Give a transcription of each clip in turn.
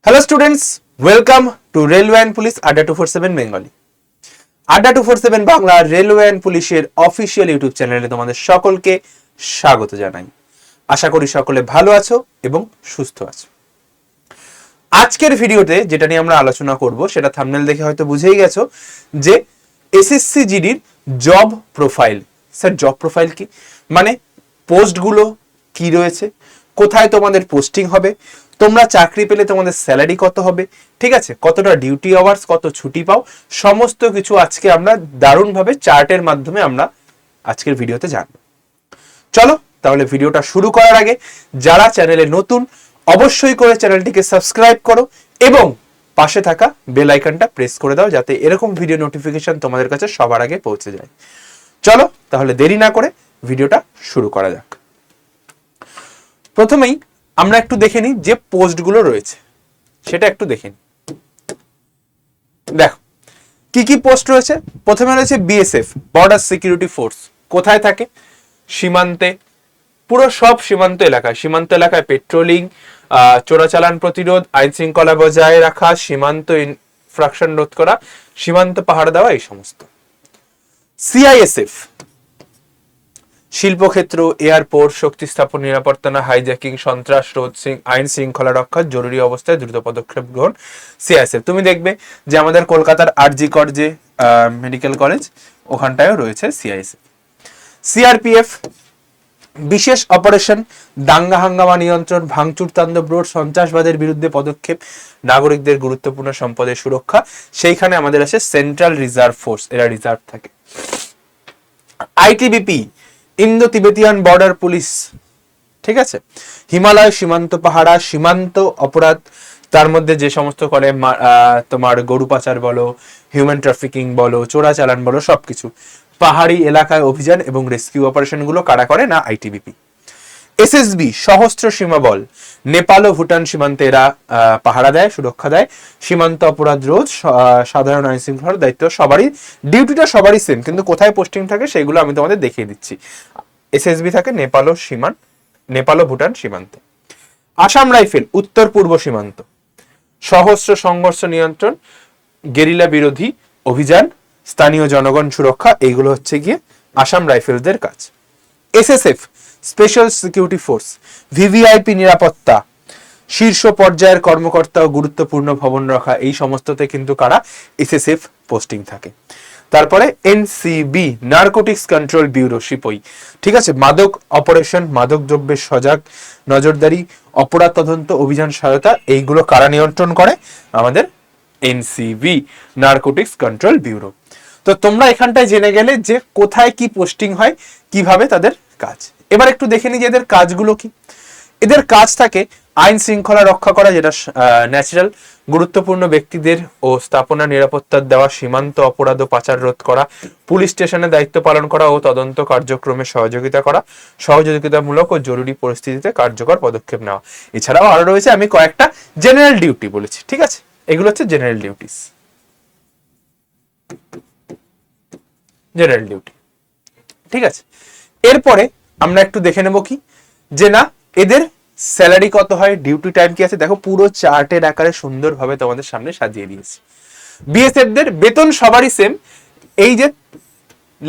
Hello students, welcome to railway and police আড্ডা 247 Bengali. আড্ডা 247 Bangla railway and পুলিশের official YouTube চ্যানেলে তোমাদের সকলকে স্বাগত জানাই। আশা করি সকলে ভালো আছো এবং সুস্থ আছো। আজকের ভিডিওতে যেটা নিয়ে আমরা আলোচনা করব সেটা থাম্বনেল দেখে হয়তো বুঝেই গেছো যে এসএসসি জিডির job profile. Sir, job profile কি? মানে পোস্টগুলো কি রয়েছে, কোথায় তোমাদের পোস্টিং হবে, তোমরা চাকরি পেলে তোমাদের স্যালারি কত হবে, ঠিক আছে, কতটা ডিউটি আওয়ার্স, কত ছুটি পাও, সমস্ত কিছু আজকে আমরা দারুণভাবে চার্টের মাধ্যমে আমরা আজকের ভিডিওতে জানবো। চলো তাহলে ভিডিওটা শুরু করার আগে যারা চ্যানেলে নতুন অবশ্যই করে চ্যানেলটিকে সাবস্ক্রাইব করো এবং পাশে থাকা বেল আইকনটা প্রেস করে দাও যাতে এরকম ভিডিও নোটিফিকেশন তোমাদের কাছে সবার আগে পৌঁছে যায়। চলো তাহলে দেরি না করে ভিডিওটা শুরু করা যাক। প্রথমেই আমরা একটু দেখে নিই যে পোস্টগুলো রয়েছে সেটা একটু দেখে নিই। দেখো কি কি পোস্ট রয়েছে। প্রথমে রয়েছে বিএসএফ, বর্ডার সিকিউরিটি ফোর্স। কোথায় থাকে? সীমান্তে, পুরো সব সীমান্ত এলাকায় পেট্রোলিং, চোরাচালান প্রতিরোধ, আইন শৃঙ্খলা বজায় রাখা, সীমান্ত ইনফ্রাকশন রোধ করা, সীমান্ত পাহারা দেওয়া, এই সমস্ত। সিআইএসএফ, শিল্পক্ষেত্র, এয়ারপোর্ট, শক্তি স্থাপন, নিরাপত্তা, হাইজ্যাকিং, সন্ত্রাস রোধ, আইন শৃঙ্খলা রক্ষা, জরুরি অবস্থায় দ্রুত পদক্ষেপ গ্রহণ, সিআইএসএফ। তুমি দেখবে যে আমাদের কলকাতার আরজি কর যে মেডিকেল কলেজ, ওখানটায়ও রয়েছে সিআইএসএফ। সিআরপিএফ, বিশেষ অপারেশন, দাঙ্গা হাঙ্গামা নিয়ন্ত্রণ, ভাঙচুর তাণ্ডব রোধ, সন্ত্রাসবাদের বিরুদ্ধে পদক্ষেপ, নাগরিকদের গুরুত্বপূর্ণ সম্পদের সুরক্ষা। সেইখানে আমাদের আছে সেন্ট্রাল রিজার্ভ ফোর্স, এরা রিজার্ভ থাকে। ITBP, Indo Tibetan border police, ঠিক আছে। হিমালয় সীমান্ত পাহারা, সীমান্ত অপরাধ, তার মধ্যে যে সমস্ত করে তোমার গরু পাচার বলো, হিউম্যান ট্রাফিকিং বলো, চোরাচালান বলো, সবকিছু। পাহাড়ি এলাকায় অভিযান এবং রেস্কিউ অপারেশন গুলো কারা করে? না, আইটিবিপি। এসএসবি, সশস্ত্র সীমা বল, নেপাল ও ভুটান সীমান্তে এরা পাহারা দেয়, সুরক্ষা দেয়। সীমান্ত অপরাধ রোধ, সাধারণ আইন শৃঙ্খলার দায়িত্ব সবারই, ডিউটিটা সবারই সেম, কিন্তু কোথায় পোস্টিং থাকে সেগুলো আমি তোমাদের দেখিয়ে দিচ্ছি। এসএসবি থাকে নেপাল ও ভুটান সীমান্তে। আসাম রাইফেল, উত্তর পূর্ব সীমান্ত, সশস্ত্র সংঘর্ষ নিয়ন্ত্রণ, গেরিলা বিরোধী অভিযান, স্থানীয় জনগণ সুরক্ষা, এইগুলো হচ্ছে গিয়ে আসাম রাইফেলসদের কাজ। SSF, special security force, VVIP নিরাপত্তা, শীর্ষ পর্যায়ের কর্মকর্তা ও গুরুত্বপূর্ণ ভবন রাখা, এই সমস্ততে কিন্তু কারা? এসএসএফ পোস্টিং থাকে। তারপরে এনসিবি, নারকোটিক্স কন্ট্রোল ব্যুরো, সিপই, ঠিক আছে। মাদক অপারেশন, মাদক দ্রব্যের সজাগ নজরদারি, অপরাধ তদন্ত, অভিযান সহায়তা, এইগুলো কারা নিয়ন্ত্রণ করে? আমাদের এনসিবি, নারকোটিক্স কন্ট্রোল ব্যুরো। তো তোমরা এখানটায় জেনে গেলে যে কোথায় কি পোস্টিং হয়, কিভাবে তাদের কাজ। এবার একটু দেখে নিই যে এদের কাজগুলো কি। এদের কাজ থাকে আইন শৃঙ্খলা রক্ষা করা, যেটা ন্যাচারাল, গুরুত্বপূর্ণ ব্যক্তিদের ও স্থাপনা নিরাপত্তা দেওয়া, সীমান্ত অপরাধ ও পাচার রোধ করা, পুলিশ স্টেশনে দায়িত্ব পালন করা ও তদন্ত কার্যক্রমে সহযোগিতা করা, সহযোগিতামূলক ও জরুরি পরিস্থিতিতে কার্যকর পদক্ষেপ নেওয়া। এছাড়াও আরো রয়েছে, আমি কয়েকটা জেনারেল ডিউটি বলেছি, ঠিক আছে। এগুলো হচ্ছে জেনারেল ডিউটিস, ঠিক আছে। এরপরে আমরা একটু দেখে নেব কি যে না এদের স্যালারি কত হয়, ডিউটি টাইম কি আছে। দেখো পুরো চার্টের আকারে সুন্দরভাবে তোমাদের সামনে সাজিয়ে দিয়েছি। বিএসএফ দের বেতন সবারই সেম। এই যে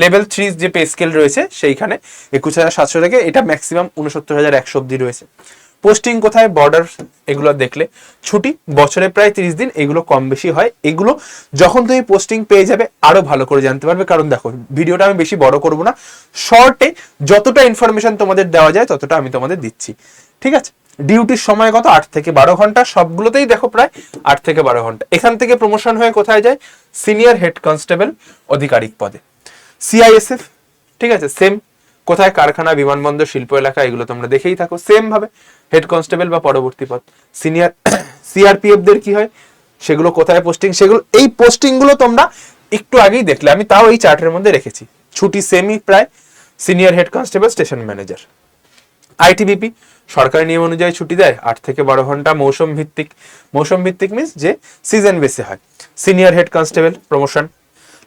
লেভেল 3 যে পে স্কেল রয়েছে সেইখানে 21,700 থেকে এটা ম্যাক্সিমাম 69,100 অব্দি রয়েছে। পোস্টিং কোথায়? বর্ডার। এগুলো দেখলে ছুটি বছরে প্রায় 30 দিন, এগুলো কম বেশি হয়। এগুলো যখন তুমি পোস্টিং পেয়ে যাবে আরো ভালো করে জানতে পারবে, কারণ দেখো ভিডিওটা আমি বেশি বড় করব না, শর্টে যতটা ইনফরমেশন তোমাদের দেওয়া যায় ততটা আমি তোমাদের দিচ্ছি, ঠিক আছে। ডিউটির সময় কত? 8 থেকে 12 ঘন্টা, সবগুলোতেই দেখো প্রায় 8 থেকে 12 ঘন্টা। এখান থেকে প্রমোশন হয়ে কোথায় যায়? সিনিয়র হেড কনস্টেবল আধিকারিক পদে। সিআইএসএফ, ঠিক আছে, সেম। কোথায়? কারখানা, বিমানবন্দর, শিল্প এলাকা, এগুলো তোমরা দেখেই থাকো, সেম ভাবে হেড কনস্টেবল বা পরবর্তী পদ। সিনিয়র সিআরপিএফ দের কি হয়, সেগুলো কোথায় পোস্টিং, সেগুলো এই পোস্টিং গুলো তোমরা একটু আগেই দেখলে, আমি তাও এই চার্টের মধ্যে রেখেছি। ছুটি সেমই প্রায়, senior head constable, station manager. ITBP, সরকারি নিয়ম অনুযায়ী ছুটি দেয় 8 থেকে 12 ঘন্টা, মৌসুম ভিত্তিক মিন্স যে সিজন বেসে হয়। Senior head constable promotion.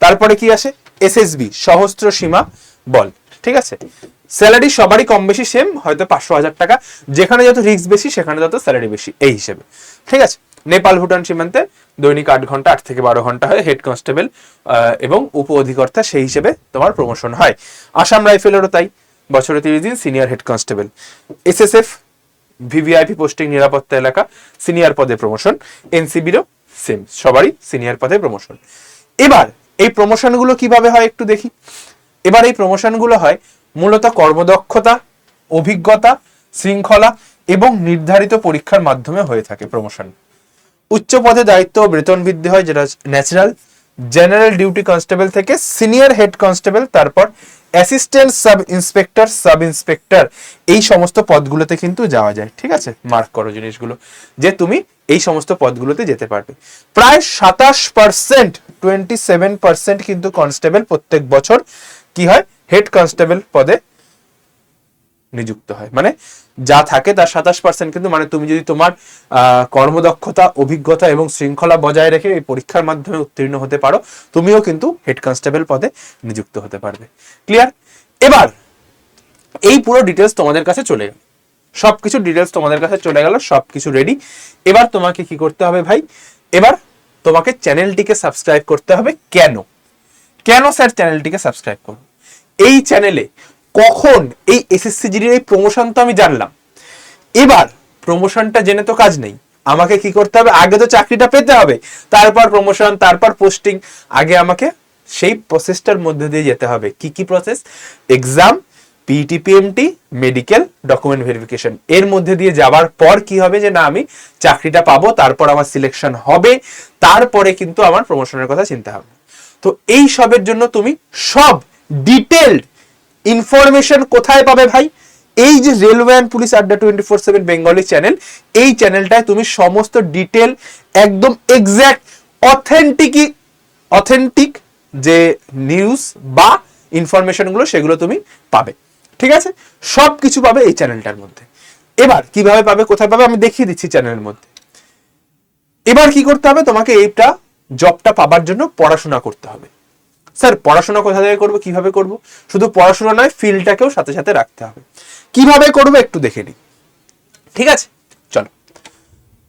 তারপরে কি আসে? এসএসবি, সশস্ত্র সীমা বল, ঠিক আছে। স্যালারি সবারই কম বেশি সেম, হয়তো 500,000 টাকা, যেখানে যত রিস্ক বেশি সেখানে তত স্যালারি বেশি, এই হিসেবে, ঠিক আছে। নেপাল ভুটান সীমান্তে দৈনিক 8 ঘন্টা 8 থেকে 12 ঘন্টা হয় হেড কনস্টেবল এবং উপ অধিকর্তা সেই হিসেবে তোমার প্রমোশন হয়। আসাম রাইফেলেরও তাই, বছরে 30 দিন senior head constable. SSF VVIP posting নিরাপত্তা এলাকা সিনিয়র পদে প্রমোশন। এনসিবিরও সেম, সবারই সিনিয়র পদে প্রমোশন। এবার এই প্রমোশনগুলো কিভাবে হয় একটু দেখি। এবার এই প্রমোশনগুলো হয় মূলত কর্মদক্ষতা, অভিজ্ঞতা, শৃঙ্খলা এবং নির্ধারিত পরীক্ষার মাধ্যমে হয়ে থাকে প্রমোশন। উচ্চ পদে দায়িত্ব ও বেতন বৃদ্ধি হয়, যেটা ন্যাচারাল। জেনারেল ডিউটি কনস্টেবল থেকে সিনিয়র হেড কনস্টেবল, তারপর assistant sub inspector, sub inspector, এই সমস্ত পদগুলোতে কিন্তু যাওয়া যায়। ঠিক আছে, মার্ক করো জিনিসগুলো যে তুমি এই সমস্ত পদগুলোতে যেতে পারবে। প্রায় 27%, 27% কিন্তু কনস্টেবল প্রত্যেক বছর কি হয়, হেড কনস্টেবল পদে নিযুক্ত হয়। মানে যা থাকে তার 27% কিন্তু, মানে তুমি যদি তোমার কর্মদক্ষতা, অভিজ্ঞতা এবং শৃঙ্খলা বজায় রেখে এই পরীক্ষার মাধ্যমে উত্তীর্ণ হতে পারো, তুমিও কিন্তু হেড কনস্টেবল পদে নিযুক্ত হতে পারবে। ক্লিয়ার? এবার এই পুরো ডিটেলস তোমাদের কাছে চলে গেল, সবকিছু ডিটেলস তোমাদের কাছে চলে গেল, সবকিছু রেডি। এবার তোমাকে কি করতে হবে ভাই, এবার তোমাকে চ্যানেলটিকে সাবস্ক্রাইব করতে হবে। কেন কেন স্যার চ্যানেলটিকে সাবস্ক্রাইব করো? এই চ্যানেলে কখন এই এসএসসি জিডির এই প্রমোশন তো আমি জানলাম, এবার প্রমোশনটা জেনে তো কাজ নেই, আমাকে কি করতে হবে, আগে তো চাকরিটা পেতে হবে, তারপর প্রমোশন, তারপর পোস্টিং। আগে আমাকে সেই প্রসেসটার মধ্যে দিয়ে যেতে হবে। কি কি process? Exam, PET, PMT, medical, document verification. এর মধ্যে দিয়ে যাওয়ার পর কি হবে, যে না আমি চাকরিটা পাবো, তারপর আমার সিলেকশন হবে, তারপরে কিন্তু আমার প্রমোশনের কথা চিন্তা হবে। তো এই সবের জন্য তুমি সব ডিটেলড ইনফরমেশন কোথায় পাবে ভাই? এই যে রেলওয়ে অ্যান্ড পুলিশ আড্ডা 24/7 বেঙ্গলি চ্যানেল, এই চ্যানেলটায় তুমি সমস্ত ডিটেল, একদম এক্স্যাক্ট অথেন্টিক যে নিউজ বা ইনফরমেশনগুলো সেগুলো তুমি পাবে। ঠিক আছে, সব কিছু পাবে এই চ্যানেলটার মধ্যে। এবার কিভাবে পাবে, কোথায় পাবে, আমি দেখিয়ে দিচ্ছি চ্যানেলের মধ্যে। এবার কি করতে হবে, তোমাকে এইটা জবটা পাবার জন্য পড়াশোনা করতে হবে। স্যার পড়াশোনা কোথা থেকে করবো, কিভাবে করব? শুধু পড়াশোনা নয়, ফিল্ডটাকেও সাথে সাথে রাখতে হবে। কিভাবে করবো একটু দেখে নিই। ঠিক আছে, চলো।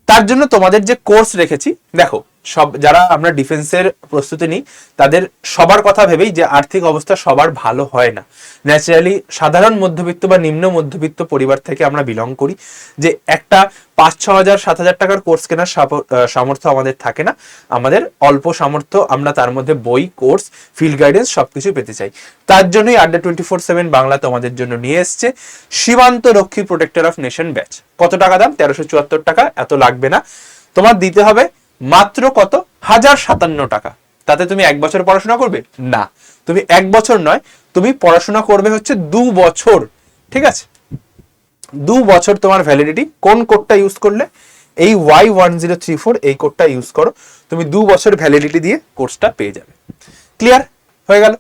তার জন্য তোমাদের যে কোর্স রেখেছি, দেখো সব যারা আমরা ডিফেন্সের প্রস্তুতি নিই তাদের সবার কথা ভেবেই, যে আর্থিক অবস্থা সবার ভালো হয় না। ন্যাচারালি সাধারণ মধ্যবিত্ত বা নিম্ন মধ্যবিত্ত পরিবার থেকে আমরা বিলং করি, যে একটা 5-6 হাজার 7 হাজার টাকার কোর্স কেনার সামর্থ্য আমাদের থাকে না। আমাদের অল্প সামর্থ্য, আমরা তার মধ্যে বই, কোর্স, ফিল্ড গাইডেন্স সবকিছু পেতে চাই। তার জন্যই আড্ডা 24/7 বাংলা তোমাদের জন্য নিয়ে এসছে সীমান্ত রক্ষী প্রোটেক্টর অফ নেশন ব্যাচ। কত টাকা দাম? 1374 টাকা। এত লাগবে না, তোমার দিতে হবে মাত্র কত, 1057 টাকা। তাতে তুমি 1 বছর পড়াশোনা করবে না, তুমি 1 বছর নয়, তুমি পড়াশোনা করবে হচ্ছে 2 বছর। ঠিক আছে, 2 বছর তোমার ভ্যালিডিটি। কোন কোডটা ইউজ করলে? এই Y1034 এই কোডটা ইউজ করো, তুমি 2 বছর ভ্যালিডিটি দিয়ে কোর্সটা পেয়ে যাবে। ক্লিয়ার হয়ে গেল?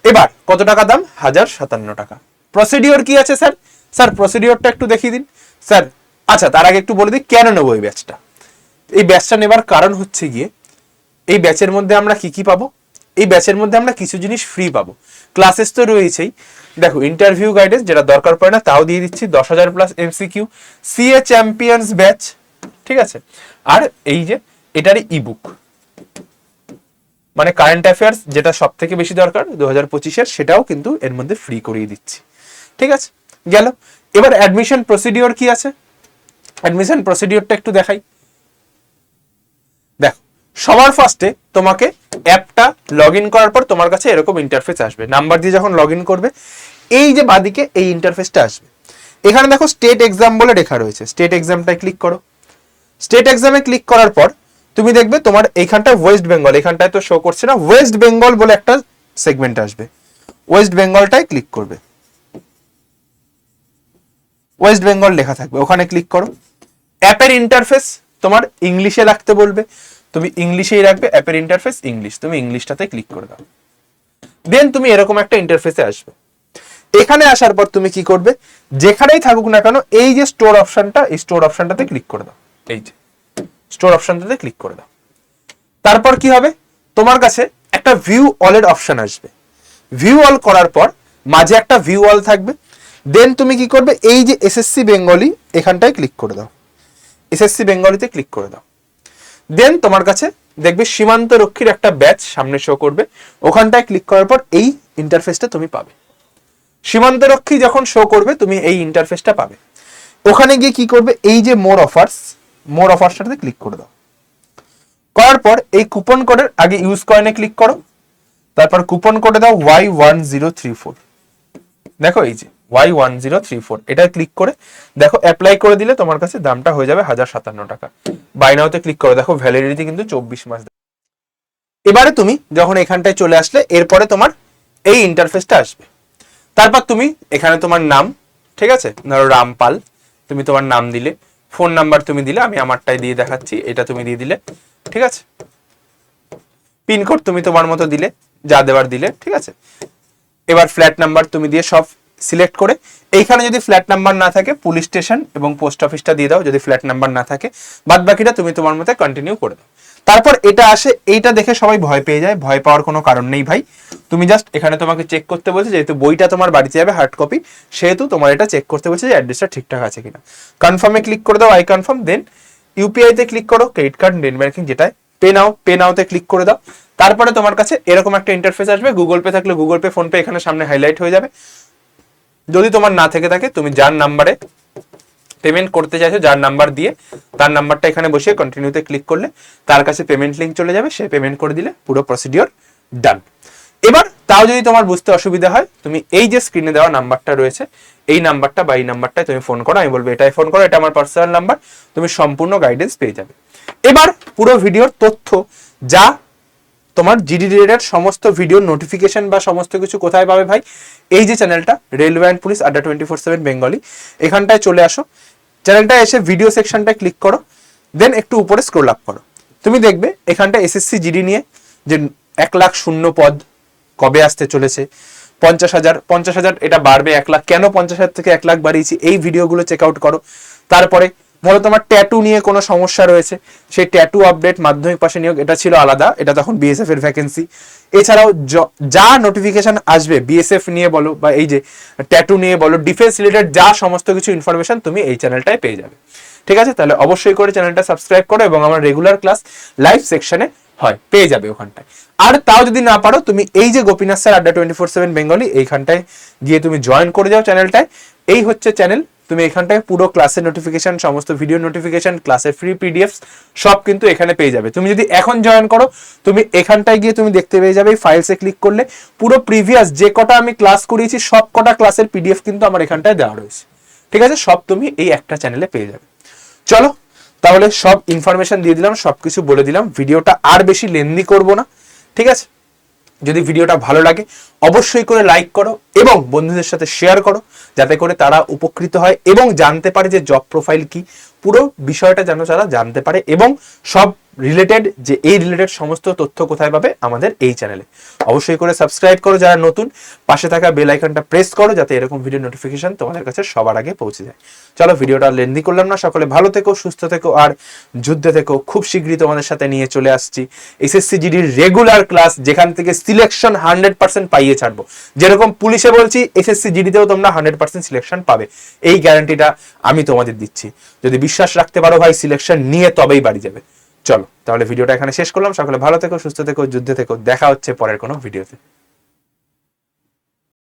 এবার কত টাকা দাম? 1057 টাকা। প্রসিডিওর কি আছে স্যার? স্যার প্রসিডিওরটা একটু দেখিয়ে দিন স্যার। আচ্ছা, তার আগে একটু বলে দিই কেন নেবো এই ব্যাচটা। এই ব্যাচটা নেবার কারণ হচ্ছে গিয়ে, এই ব্যাচের মধ্যে আমরা কি কি পাবো? এই ব্যাচের মধ্যে আমরা কিছু জিনিস ফ্রি পাবো। ক্লাসেস তো রয়েছেই, দেখো ইন্টারভিউ গাইডেন্স যেটা দরকার পড়ে না তাও দিয়ে দিচ্ছি, 10,000+ MCQ, সিএ চ্যাম্পিয়ন্স ব্যাচ। ঠিক আছে, আর এই যে এটারই ইবুক, মানে কারেন্ট অ্যাফেয়ার্স যেটা সব থেকে বেশি দরকার 2025-এর, সেটাও কিন্তু এর মধ্যে ফ্রি করিয়ে দিচ্ছি। ঠিক আছে, গেল। এবার অ্যাডমিশন প্রসিডিওর কি আছে, অ্যাডমিশন প্রসিডিওরটা একটু দেখাই। দেখো সবার ফার্স্টে তোমাকে অ্যাপটা লগ ইন করার পর তোমার কাছে এরকম ইন্টারফেস আসবে। নাম্বার দিয়ে যখন লগ ইন করবে, এই যে বাদিকে এই ইন্টারফেসটা আসবে। এখানে দেখো স্টেট এক্সাম বলে লেখা রয়েছে, স্টেট এক্সামটায় ক্লিক করো। স্টেট এক্সামে ক্লিক করার পর তুমি দেখবে তোমার এইখানটা ওয়েস্ট বেঙ্গল, এখানটায় তো শো করছে না, ওয়েস্ট বেঙ্গল বলে একটা সেগমেন্ট আসবে। ওয়েস্ট বেঙ্গলটায় ক্লিক করবে, ওয়েস্ট বেঙ্গল লেখা থাকবে, ওখানে ক্লিক করো। অ্যাপের ইন্টারফেস তোমার ইংলিশে রাখতে বলবে, তুমি ইংলিশেই রাখবে। অ্যাপের ইন্টারফেস ইংলিশ, তুমি ইংলিশটাতে ক্লিক করে দাও। দেন তুমি এরকম একটা ইন্টারফেসে আসবে। এখানে আসার পর তুমি কি করবে, যেখানেই থাকুক না কেন এই যে স্টোর অপশনটা, এই স্টোর অপশনটাতে ক্লিক করে দাও। এই যে স্টোর অপশনটাতে ক্লিক করে দাও। তারপর কি হবে, তোমার কাছে একটা ভিউ অলের অপশন আসবে। ভিউ অল করার পর মাঝে একটা ভিউ অল থাকবে। দেন তুমি কি করবে, এই যে এসএসসি বেঙ্গলি এখানটায় ক্লিক করে দাও, এসএসসি বেঙ্গলিতে ক্লিক করে দাও। দেন তোমার কাছে দেখবে সীমান্ত রক্ষীর একটা ব্যাচ সামনে শো করবে, ওখানটায় ক্লিক করার পর এই ইন্টারফেসটা তুমি পাবে। সীমান্ত রক্ষী যখন শো করবে তুমি এই ইন্টারফেসটা পাবে। ওখানে গিয়ে কি করবে, এই যে মোর অফার্সটাতে ক্লিক করে দাও। করার পর এই কুপন কোডের আগে ইউজ কয়েনে ক্লিক করো, তারপর কুপন কোডে দাও Y1034। দেখো এই যে Y1034, এটা ক্লিক করে দেখো অ্যাপ্লাই করে দিলে তোমার কাছে দামটা হয়ে যাবে 1057 টাকা। বাই নাওতে ক্লিক করো, দেখো ভ্যালিডিটি কিন্তু 24 মাস। এবারে তুমি যখন এখানটায় চলে আসলে এরপরে তোমার এই ইন্টারফেসটা আসবে। তারপর তুমি এখানে তোমার নাম, ঠিক আছে, ধরো রামপাল, তুমি তোমার নাম দিলে, ফোন নাম্বার তুমি দিলে, আমি আমারটাই দিয়ে দেখাচ্ছি, এটা তুমি দিয়ে দিলে, ঠিক আছে। পিনকোড তুমি তোমার মতো দিলে, যা দেওয়ার দিলে, ঠিক আছে। এবার ফ্ল্যাট নাম্বার তুমি দিয়ে সব সিলেক্ট করে, এইখানে যদি ফ্ল্যাট নাম্বার না থাকে পুলিশ স্টেশন এবং পোস্ট অফিসটা দিয়ে দাও, যদি ফ্ল্যাট নাম্বার না থাকে বাদ বাকিটা তুমি তোমার মতো কন্টিনিউ করে দাও। তারপর এটা আসে, এইটা দেখে সবাই ভয় পেয়ে যায়, ভয় পাওয়ার কোনো কারণ নেই ভাই। তুমি জাস্ট এখানে তোমাকে চেক করতে বলছে, যেহেতু বইটা তোমার বাড়িতে যাবে হার্ড কপি, সেহেতু তোমার এটা চেক করতে বলছে যে অ্যাড্রেসটা ঠিকঠাক আছে কিনা। কনফার্মে ক্লিক করে দাও, আই কনফার্ম। দেন ইউপিআই তে ক্লিক করো, ক্রেডিট কার্ড, নেট ব্যাংকিং যেটায়, পে নাওতে ক্লিক করে দাও। তারপরে তোমার কাছে এরকম একটা ইন্টারফেস আসবে, গুগল পে থাকলে গুগল পে, ফোন পে এখানে সামনে হাইলাইট হয়ে যাবে। যদি তোমার না থেকে থাকে তুমি যার নাম্বারে পেমেন্ট করতে চাইছো, যার নাম্বার দিয়ে, তার নাম্বারটা এখানে বসিয়ে কন্টিনিউতে ক্লিক করলে তার কাছে পেমেন্ট লিঙ্ক চলে যাবে, সে পেমেন্ট করে দিলে পুরো প্রসিডিওর ডান। এবার তাও যদি তোমার বুঝতে অসুবিধা হয়, তুমি এই যে স্ক্রিনে দেওয়া নাম্বারটা রয়েছে, এই নাম্বারটা বা এই নাম্বারটায় তুমি ফোন করো, আমি বলবো এটাই ফোন করো, এটা আমার পার্সোনাল নাম্বার, তুমি সম্পূর্ণ গাইডেন্স পেয়ে যাবে। এবার পুরো ভিডিওর তথ্য, যা তোমার জিডি রিলেটেড সমস্ত ভিডিওর নোটিফিকেশন বা সমস্ত কিছু কোথায় পাবে ভাই, এই যে চ্যানেলটা রেলওয়ে অ্যান্ড পুলিশ আড্ডা 24/7 বেঙ্গলি, এখানটায় চলে আসো, চ্যানেলটায় এসে ভিডিও সেকশনটায় ক্লিক করো, দেন একটু উপরে স্ক্রল আপ করো। তুমি দেখবে এখানটা এসএসসি জিডি নিয়ে যে 1 লাখ শূন্য পদ কবে আসতে চলেছে, 50,000 এটা বাড়বে 1 লাখ, কেন 50,000 থেকে 1 লাখ বাড়িয়েছি, এই ভিডিওগুলো চেক আউট করো। তারপরে ধরো তোমার ট্যাটু নিয়ে কোনো সমস্যা রয়েছে, সেই ট্যাটু আপডেট, মাধ্যমিক পাশে নিয়োগ, এটা ছিল আলাদা, এটা তখন বিএসএফ এর ভ্যাকেন্সি। এছাড়াও যা নোটিফিকেশন আসবে বিএসএফ নিয়ে বলো বা এই যে ট্যাটু নিয়ে বলো, ডিফেন্স রিলেটেড যা সমস্ত কিছু ইনফরমেশন তুমি এই চ্যানেলটায় পেয়ে যাবে। ঠিক আছে, তাহলে অবশ্যই করে চ্যানেলটা সাবস্ক্রাইব করো এবং আমার রেগুলার ক্লাস লাইভ সেকশনে হয়, পেয়ে যাবে ওখানটায়। আর তাও যদি না পারো, তুমি এই যে গোপীনাথ স্যার আড্ডা 24/7 বেঙ্গলি, এইখানটায় গিয়ে তুমি জয়েন করে যাও চ্যানেলটায়। এই হচ্ছে চ্যানেল, তুমি এখানটায় পুরো ক্লাসের নোটিফিকেশন, সমস্ত ভিডিও নোটিফিকেশন, ক্লাসের ফ্রি পিডিএফ সব কিন্তু এখানে পেয়ে যাবে। তুমি যদি এখন জয়েন করো, তুমি এখানটায় গিয়ে তুমি দেখতে পেয়ে যাবে, ফাইলসে ক্লিক করলে পুরো প্রিভিয়াস যে কটা আমি ক্লাস করিয়েছি সব কটা ক্লাসের পিডিএফ কিন্তু আমার এখানটায় দেওয়া রয়েছে। ঠিক আছে, সব তুমি এই একটা চ্যানেলে পেয়ে যাবে। চলো তাহলে সব ইনফরমেশন দিয়ে দিলাম, সবকিছু বলে দিলাম, ভিডিওটা আর বেশি লেন্দি করব না। ঠিক আছে, যদি ভিডিওটা ভালো লাগে অবশ্যই করে লাইক করো এবং বন্ধুদের সাথে শেয়ার করো, যাতে করে তারা উপকৃত হয় এবং জানতে পারে যে জব প্রোফাইল কি, পুরো বিষয়টা যেন তারা জানতে পারে, এবং সব রিলেটেড যে এই রিলেটেড সমস্ত তথ্য কোথায় পাবে আমাদের এই চ্যানেলে। অবশ্যই করে সাবস্ক্রাইব করো যারা নতুন, পাশে থাকা বেল আইকনটা প্রেস করো যাতে এরকম ভিডিও নোটিফিকেশন তোমাদের কাছে সবার আগে পৌঁছে যায়। চলো ভিডিওটা লেন্দি করলাম না, সকলে ভালো থেকো, সুস্থ থেকো আর যুদ্ধে থেকো। খুব শীঘ্রই তোমাদের সাথে নিয়ে চলে আসছি এসএসসি জিডির রেগুলার ক্লাস, যেখান থেকে সিলেকশন 100% পাইয়ে ছাড়বো। যেরকম পুলিশে বলছি, এসএসসি জিডিতেও তোমরা 100% সিলেকশন পাবে, এই গ্যারান্টিটা আমি তোমাদের দিচ্ছি। যদি বিশ্বাস রাখতে পারো ভাই, সিলেকশন নিয়ে তবেই বাড়ি যাবে। চলো তাহলে ভিডিওটা এখানে শেষ করলাম, সকলে ভালো থেকো, সুস্থ থেকো, যুদ্ধে থেকো, দেখা হচ্ছে পরের কোনো ভিডিওতে।